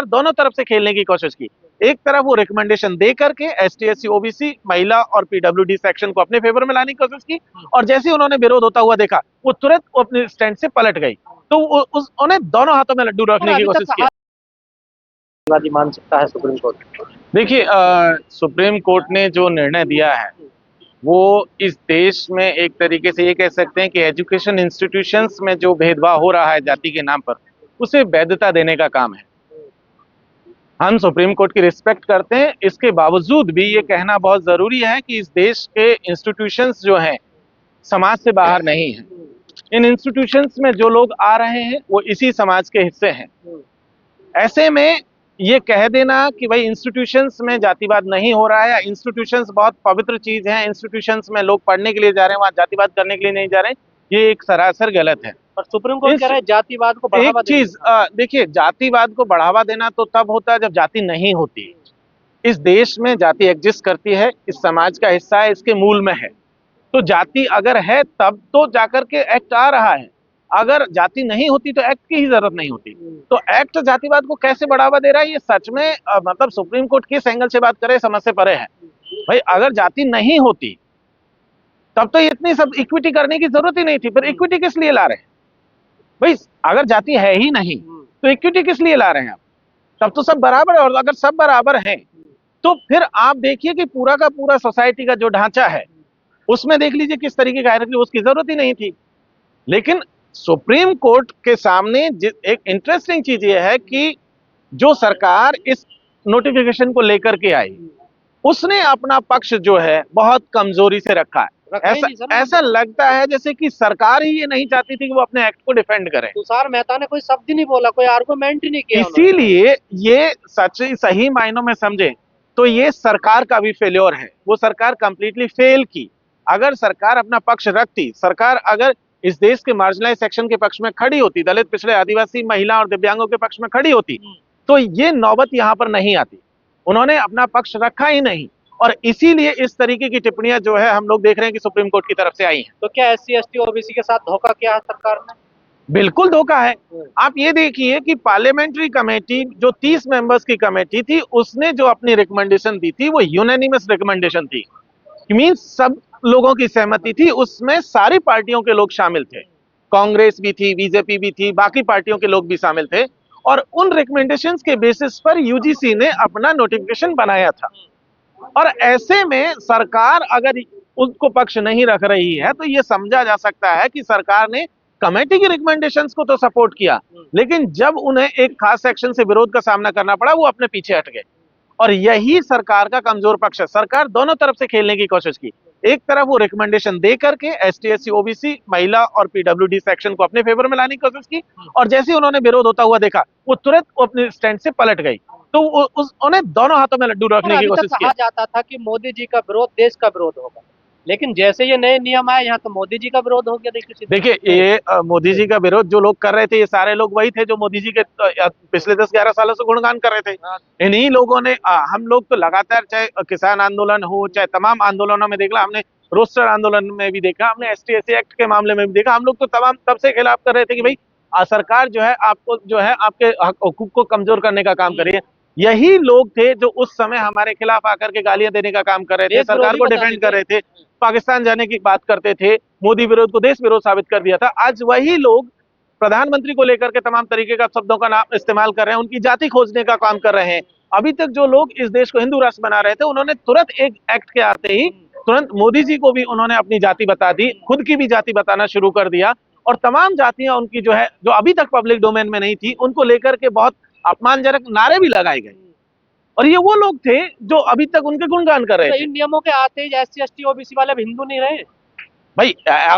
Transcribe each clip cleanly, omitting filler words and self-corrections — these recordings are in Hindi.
सरकार दोनों तरफ से खेलने की कोशिश की। एक तरफ वो रिकमेंडेशन दे करके एसटी एससी ओबीसी महिला और पीडब्ल्यूडी सेक्शन को अपने फेवर में लाने की कोशिश की, और जैसे ही उन्होंने विरोध होता हुआ देखा वो तुरंत अपने स्टैंड से पलट गई। तो उन्होंने दोनों हाथों में लड्डू रखने की कोशिश की। मान सकता है सुप्रीम कोर्ट? देखिए, सुप्रीम कोर्ट ने जो निर्णय दिया है वो इस देश में एक तरीके से ये कह सकते हैं कि एजुकेशन इंस्टीट्यूशंस में जो भेदभाव हो रहा है जाति के नाम पर, उसे वैधता देने का काम है। हम सुप्रीम कोर्ट की रिस्पेक्ट करते हैं, इसके बावजूद भी ये कहना बहुत जरूरी है कि इस देश के इंस्टीट्यूशंस जो हैं समाज से बाहर नहीं है। इन इंस्टीट्यूशंस में जो लोग आ रहे हैं वो इसी समाज के हिस्से हैं। ऐसे में ये कह देना कि भाई इंस्टीट्यूशंस में जातिवाद नहीं हो रहा है, या इंस्टीट्यूशंस बहुत पवित्र चीज है, इंस्टीट्यूशंस में लोग पढ़ने के लिए जा रहे हैं, वहां जातिवाद करने के लिए नहीं जा रहे हैं, ये एक सरासर गलत है। और सुप्रीम कोर्ट कह रहा है जातिवाद को बढ़ावा देना। एक चीज देखिए, जातिवाद को बढ़ावा देना तो तब होता है जब जाति नहीं होती। इस देश में जाति एग्जिस्ट करती है, इस समाज का हिस्सा है, इसके मूल में है। तो जाति अगर है तब तो जाकर के एक्ट आ रहा है, अगर जाति नहीं होती तो एक्ट की ही जरूरत नहीं होती। तो एक्ट जातिवाद को कैसे बढ़ावा दे रहा है, ये सच में मतलब सुप्रीम कोर्ट किस एंगल से बात करे समझ से परे है। भाई अगर जाति नहीं होती तब तो इतनी सब इक्विटी करने की जरूरत ही नहीं थी। फिर इक्विटी किस लिए ला रहे हैं भाई? अगर जाति है ही नहीं तो इक्विटी किस लिए ला रहे हैं आप? तब तो सब बराबर है। और अगर सब बराबर हैं तो फिर आप देखिए कि पूरा का पूरा सोसाइटी का जो ढांचा है उसमें देख लीजिए किस तरीके का है, उसकी जरूरत ही नहीं थी। लेकिन सुप्रीम कोर्ट के सामने एक इंटरेस्टिंग चीज यह है कि जो सरकार इस नोटिफिकेशन को लेकर के आई उसने अपना पक्ष जो है बहुत कमजोरी से रखा है। ऐसा लगता है जैसे कि सरकार ही ये नहीं चाहती थी कि वो अपने एक्ट को डिफेंड करे। तुषार मेहता ने कोई शब्द ही नहीं बोला, कोई आर्गुमेंट ही नहीं किया। इसीलिए ये सही मायनों में समझे तो ये सरकार का भी फेल्योर है। वो सरकार कंप्लीटली फेल की। अगर सरकार अपना पक्ष रखती, सरकार अगर इस देश के मार्जिनलाइज सेक्शन के पक्ष में खड़ी होती, दलित पिछड़े आदिवासी महिला और दिव्यांगों के पक्ष में खड़ी होती, तो ये नौबत यहाँ पर नहीं आती। उन्होंने अपना पक्ष रखा ही नहीं, और इसीलिए इस तरीके की टिप्पणियां जो है हम लोग देख रहे हैं कि सुप्रीम कोर्ट की तरफ से आई हैं। तो क्या एससी एसटी ओबीसी के साथ धोखा किया है सरकार ने? बिल्कुल धोखा है। आप ये देखिए कि पार्लियामेंट्री कमेटी जो 30 मेंबर्स की कमेटी थी उसने जो अपनी रिकमेंडेशन दी थी वो यूनानिमस रिकमेंडेशन थी। मींस सब लोगों की सहमति थी, उसमें सारी पार्टियों के लोग शामिल थे, कांग्रेस भी थी, बीजेपी भी थी, बाकी पार्टियों के लोग भी शामिल थे। और उन रिकमेंडेशंस के बेसिस पर यूजीसी ने अपना नोटिफिकेशन बनाया था। और ऐसे में सरकार अगर उसको पक्ष नहीं रख रही है तो ये समझा जा सकता है कि सरकार ने कमेटी की रिकमेंडेशंस को तो सपोर्ट किया, लेकिन जब उन्हें एक खास सेक्शन से विरोध का सामना करना पड़ा वो अपने पीछे हट गए। और यही सरकार का कमजोर पक्ष है। सरकार दोनों तरफ से खेलने की कोशिश की। एक तरफ वो रिकमेंडेशन दे करके एसटी एससी ओबीसी महिला और पीडब्ल्यूडी सेक्शन को अपने फेवर में लाने की कोशिश की, और जैसे ही उन्होंने विरोध होता हुआ देखा वो तुरंत अपने स्टैंड से पलट गई। तो उन्हें दोनों हाथों में लड्डू रखने की कोशिश की। कहा जाता था कि मोदी जी का विरोध देश का विरोध होगा, लेकिन जैसे ये नए नियम आए यहाँ तो मोदी जी का विरोध हो गया। देखिए, ये मोदी जी का विरोध जो लोग कर रहे थे ये सारे लोग वही थे जो मोदी जी के पिछले 10-11 सालों से गुणगान कर रहे थे। इन्हीं लोगों ने हम लोग तो लगातार, चाहे किसान आंदोलन हो, चाहे तमाम आंदोलनों में देखा हमने, रोस्टर आंदोलन में भी देखा हमने, एसटी एससी एक्ट के मामले में भी देखा, हम लोग तो तमाम तब से खिलाफ कर रहे थे कि भाई सरकार जो है आपको जो है आपके हकूक को कमजोर करने का काम करिए। यही लोग थे जो उस समय हमारे खिलाफ आकर के गालियां देने का काम कर रहे थे, सरकार को डिफेंड कर रहे थे, पाकिस्तान जाने की बात करते थे, मोदी विरोध को देश विरोध साबित कर दिया था। आज वही लोग प्रधानमंत्री को लेकर के तमाम तरीके का शब्दों का नाम इस्तेमाल कर रहे हैं, उनकी जाति खोजने का काम कर रहे हैं। अभी तक जो लोग इस देश को हिंदू राष्ट्र बना रहे थे उन्होंने तुरंत एक एक्ट के आते ही तुरंत मोदी जी को भी उन्होंने अपनी जाति बता दी, खुद की भी जाति बताना शुरू कर दिया, और तमाम जातियां उनकी जो है जो अभी तक पब्लिक डोमेन में नहीं थी उनको लेकर के बहुत अपमानजनक नारे भी लगाए गए। और ये वो लोग थे जो अभी तक उनके गुणगान कर रहे थे। इन नियमों के आते ही एससी एसटी ओबीसी वाले हिंदू नहीं रहे भाई।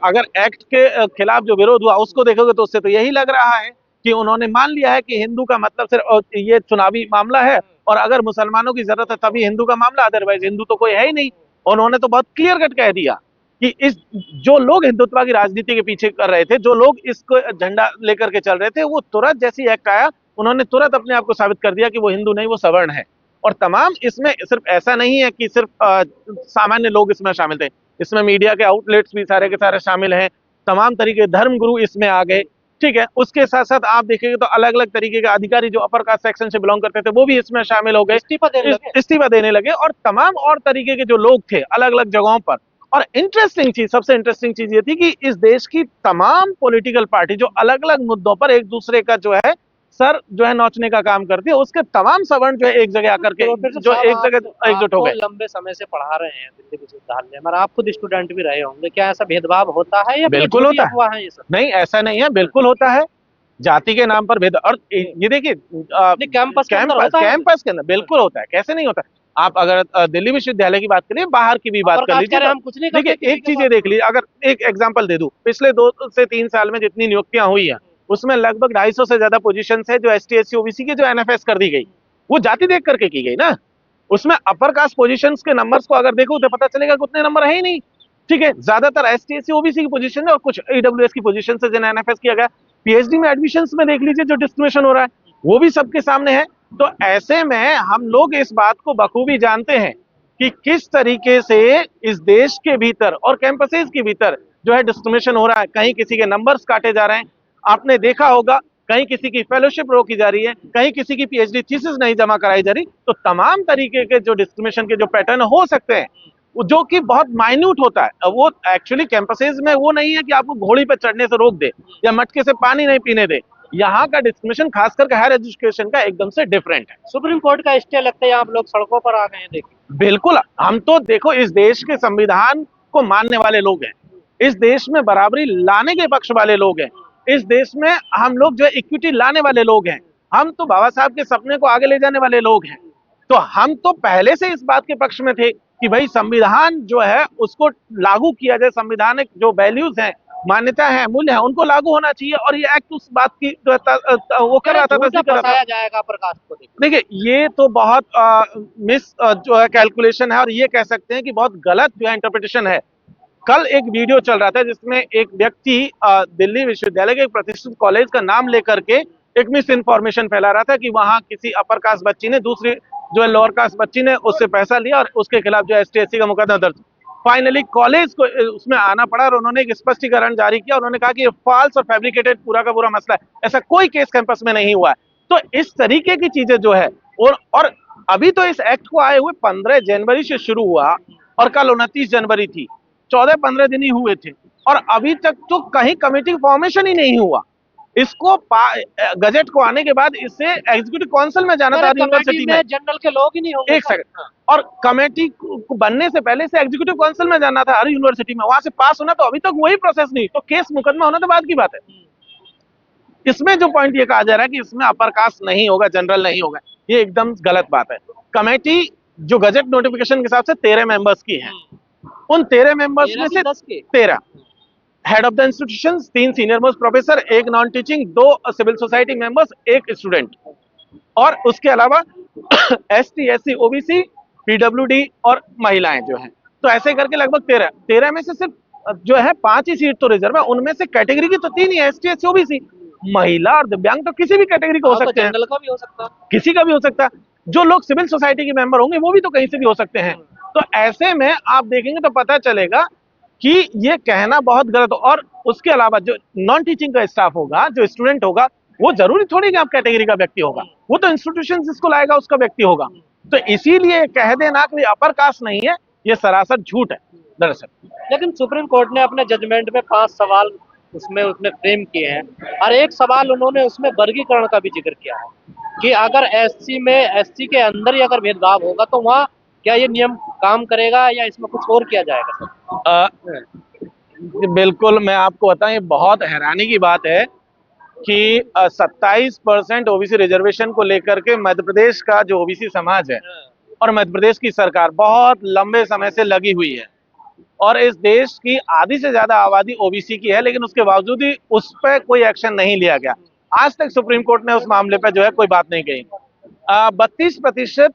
अगर एक्ट के खिलाफ जो विरोध हुआ उसको देखोगे तो उससे तो यही लग रहा है कि उन्होंने मान लिया है कि हिंदू का मतलब सिर्फ ये चुनावी मामला है, और अगर मुसलमानों की जरूरत है तभी हिंदू का मामला, अदरवाइज हिंदू तो कोई है ही नहीं। उन्होंने तो बहुत क्लियर कट कह दिया कि इस जो लोग हिंदुत्व की राजनीति के पीछे कर रहे थे, जो लोग इसको झंडा लेकर के चल रहे थे, वो तुरंत जैसी एक्ट आया उन्होंने तुरंत अपने आप को साबित कर दिया कि वो हिंदू नहीं, वो सवर्ण है। और तमाम इसमें सिर्फ ऐसा नहीं है कि सिर्फ सामान्य लोग इसमें शामिल थे, इसमें मीडिया के आउटलेट्स भी सारे के सारे शामिल हैं, तमाम तरीके धर्म गुरु इसमें आ गए, ठीक है, उसके साथ साथ आप देखेंगे तो अलग अलग तरीके के अधिकारी जो अपर कास्ट सेक्शन से बिलोंग करते थे वो भी इसमें शामिल हो गए, इस्तीफा देने लगे, और तमाम और तरीके के जो लोग थे अलग अलग जगहों पर। और इंटरेस्टिंग चीज, सबसे इंटरेस्टिंग चीज ये थी कि इस देश की तमाम पॉलिटिकल पार्टी जो अलग अलग मुद्दों पर एक दूसरे का जो है सर जो है नोचने का काम करती है, उसके तमाम सवर्ण जो है एक जगह आकर के जो एक जगह एकजुट हो गए। लंबे समय से पढ़ा रहे हैं दिल्ली विश्वविद्यालय में, आप खुद स्टूडेंट भी रहे होंगे, क्या ऐसा भेदभाव होता है या बिल्कुल होता है, ये सब? नहीं ऐसा नहीं है, बिल्कुल होता है, जाति के नाम पर भेद। और ये देखिए कैंपस के अंदर बिल्कुल होता है, कैसे नहीं होता। आप अगर दिल्ली विश्वविद्यालय की बात करिए, बाहर की भी बात कर लीजिए, हम कुछ नहीं करते। देखिए एक चीज ये देख लीजिए, अगर एक एग्जांपल दे दूं, पिछले 2 से 3 साल में जितनी नियुक्तियां हुई है उसमें लगभग 250 से ज्यादा पोजीशंस है जो एसटी एससी ओबीसी की जो एनएफएस कर दी गई, वो जाति देख करके की गई ना। उसमें अपर कास्ट पोजीशंस के नंबर्स को अगर देखो तो पता चलेगा कि उतने नंबर है ही नहीं। ठीक है, ज्यादातर एसटी एससी ओबीसी की पोजीशन है और कुछ ईडब्ल्यूएस की पोजीशन से जिन्हें एनएफएस किया गया। पीएचडी में एडमिशंस में देख लीजिए जो डिस्क्रिमिनेशन हो रहा है वो भी सबके सामने है। तो ऐसे में हम लोग इस बात को बखूबी जानते हैं कि किस तरीके से इस देश के भीतर और कैंपसेस के भीतर जो है डिस्क्रिमिनेशन हो रहा है। कहीं किसी के नंबर्स काटे जा रहे हैं, आपने देखा होगा, कहीं किसी की फेलोशिप रोकी जा रही है, कहीं किसी की पीएचडी थीसिस नहीं जमा कराई जा रही। तो तमाम तरीके के जो डिस्क्रिमिनेशन के जो पैटर्न हो सकते हैं जो कि बहुत माइन्यूट होता है, वो एक्चुअली कैंपसेस में वो नहीं है कि आपको घोड़ी पर चढ़ने से रोक दे या मटके से पानी नहीं पीने दे। यहाँ का डिस्क्रिमिनेशन खास करके हायर एजुकेशन का एकदम से डिफरेंट है। सुप्रीम कोर्ट का स्टे लगता है, आप लोग सड़कों पर आ गए हैं। देखिए बिल्कुल, हम तो देखो इस देश के संविधान को मानने वाले लोग हैं, इस देश में बराबरी लाने के पक्ष वाले लोग हैं, इस देश में हम लोग जो है इक्विटी लाने वाले लोग हैं, हम तो बाबा साहब के सपने को आगे ले जाने वाले लोग हैं। तो हम तो पहले से इस बात के पक्ष में थे कि भाई संविधान जो है उसको लागू किया जाए, संवैधानिक जो वैल्यूज हैं, मान्यता है, मूल्य है, उनको लागू होना चाहिए। और ये एक्ट उस बात की जो वो कर रहा था, जाएगा प्रकाश को। देखिए ये तो बहुत मिस जो है कैलकुलेशन है और ये कह सकते हैं कि बहुत गलत जो है इंटरप्रिटेशन है। कल एक वीडियो चल रहा था जिसमें एक व्यक्ति दिल्ली विश्वविद्यालय के एक प्रतिष्ठित कॉलेज का नाम लेकर के एक मिस इन्फॉर्मेशन फैला रहा था कि वहां किसी अपर कास्ट बच्ची ने दूसरी जो है लोअर कास्ट बच्ची ने उससे पैसा लिया और उसके खिलाफ जो एसटी एससी का मुकदमा दर्ज। फाइनली कॉलेज को उसमें आना पड़ा और उन्होंने एक स्पष्टीकरण जारी किया। उन्होंने कहा कि ये फॉल्स और फैब्रिकेटेड पूरा का पूरा मसला है, ऐसा कोई केस कैंपस में नहीं हुआ है। तो इस तरीके की चीजें जो है और अभी तो इस एक्ट को आए हुए 15 जनवरी से शुरू हुआ और कल 29 जनवरी थी, 14-15 दिन ही हुए थे और अभी तक तो कहीं कमेटी फॉर्मेशन ही नहीं हुआ। इसको गजट को आने के बाद इससे एग्जीक्यूटिव काउंसिल में जाना था यूनिवर्सिटी में, जनरल के लोग ही नहीं होंगे। एक सेकंड, और कमेटी को बनने से पहले से एग्जीक्यूटिव काउंसिल में जाना था हर यूनिवर्सिटी में, वहां से पास होना, तो अभी तक वही प्रोसेस नहीं। तो केस मुकदमा होना तो बाद की बात है। इसमें जो पॉइंट ये कहा जा रहा है कि इसमें अपर कास्ट नहीं होगा, जनरल नहीं होगा, ये एकदम गलत बात है। कमेटी जो गजट नोटिफिकेशन के हिसाब से 13 मेंबर्स की है, उन 13 मेंबर्स में से 13 head of the institution, 3 senior most professor, 1 non teaching, 2 civil society members, 1 student, और उसके अलावा एसटी एससी ओबीसी पीडब्ल्यूडी और महिलाएं जो हैं। तो ऐसे करके लगभग 13 में से सिर्फ जो है 5 ही सीट तो रिजर्व है। उनमें से कैटेगरी की तो 3 ही है, एसटी एससी ओबीसी। महिला और दिव्यांग तो किसी भी कैटेगरी का हो सकते हैं, का भी हो सकता है, किसी का भी हो सकता है। जो लोग सिविल सोसाइटी के मेंबर होंगे वो भी तो कहीं से भी हो सकते हैं। तो ऐसे में आप देखेंगे तो पता चलेगा कि ये कहना बहुत गलत हो। और उसके अलावा जो नॉन टीचिंग का स्टाफ होगा, जो स्टूडेंट होगा, वो जरूरी थोड़ी कि आप कैटेगरी का व्यक्ति होगा, वो तो इंस्टीट्यूशन जिसको लाएगा उसका व्यक्ति होगा। तो इसीलिए कह देना कि अपर कास्ट नहीं है, ये सरासर झूठ है दरअसल। लेकिन सुप्रीम कोर्ट ने अपने जजमेंट में 5 सवाल उसमें फ्रेम किए हैं और एक सवाल उन्होंने उसमें वर्गीकरण का भी जिक्र किया है कि अगर एससी में एससी के अंदर ही अगर भेदभाव होगा तो वहाँ क्या ये नियम काम करेगा या इसमें कुछ और किया जाएगा? बिल्कुल, मैं आपको बताऊं, ये बहुत हैरानी की बात है कि 27% ओबीसी रिजर्वेशन को लेकर के मध्य प्रदेश का जो ओबीसी समाज है और मध्य प्रदेश की सरकार बहुत लंबे समय से लगी हुई है और इस देश की आधी से ज्यादा आबादी ओबीसी की है, लेकिन उसके बावजूद ही उस पर कोई एक्शन नहीं लिया गया। आज तक सुप्रीम कोर्ट ने उस मामले पर जो है कोई बात नहीं कही। 32%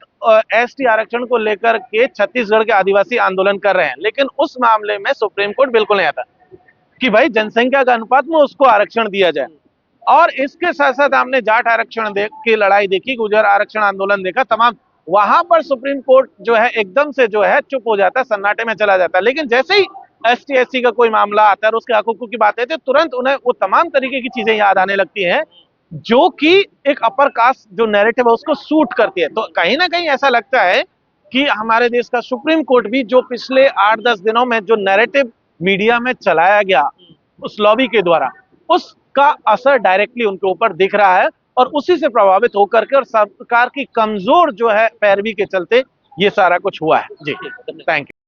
एसटी आरक्षण को लेकर के छत्तीसगढ़ के आदिवासी आंदोलन कर रहे हैं, लेकिन उस मामले में सुप्रीम कोर्ट बिल्कुल नहीं आता कि भाई जनसंख्या के अनुपात में उसको आरक्षण दिया जाए। और इसके साथ साथ हमने जाट आरक्षण की लड़ाई देखी, गुर्जर आरक्षण आंदोलन देखा, तमाम, वहां पर सुप्रीम कोर्ट जो है एकदम से जो है चुप हो जाता है, सन्नाटे में चला जाता है। लेकिन जैसे ही ST SC का कोई मामला आता है और उसके हकूकों की बात है तो तुरंत उन्हें वो तमाम तरीके की चीजें याद आने लगती हैं जो कि एक अपर कास्ट जो नैरेटिव है उसको सूट करती है। तो कहीं ना कहीं ऐसा लगता है कि हमारे देश का सुप्रीम कोर्ट भी जो पिछले 8-10 दिनों में जो नैरेटिव मीडिया में चलाया गया उस लॉबी के द्वारा, उसका असर डायरेक्टली उनके ऊपर दिख रहा है और उसी से प्रभावित होकर के और सरकार की कमजोर जो है पैरवी के चलते ये सारा कुछ हुआ है। जी, थैंक यू।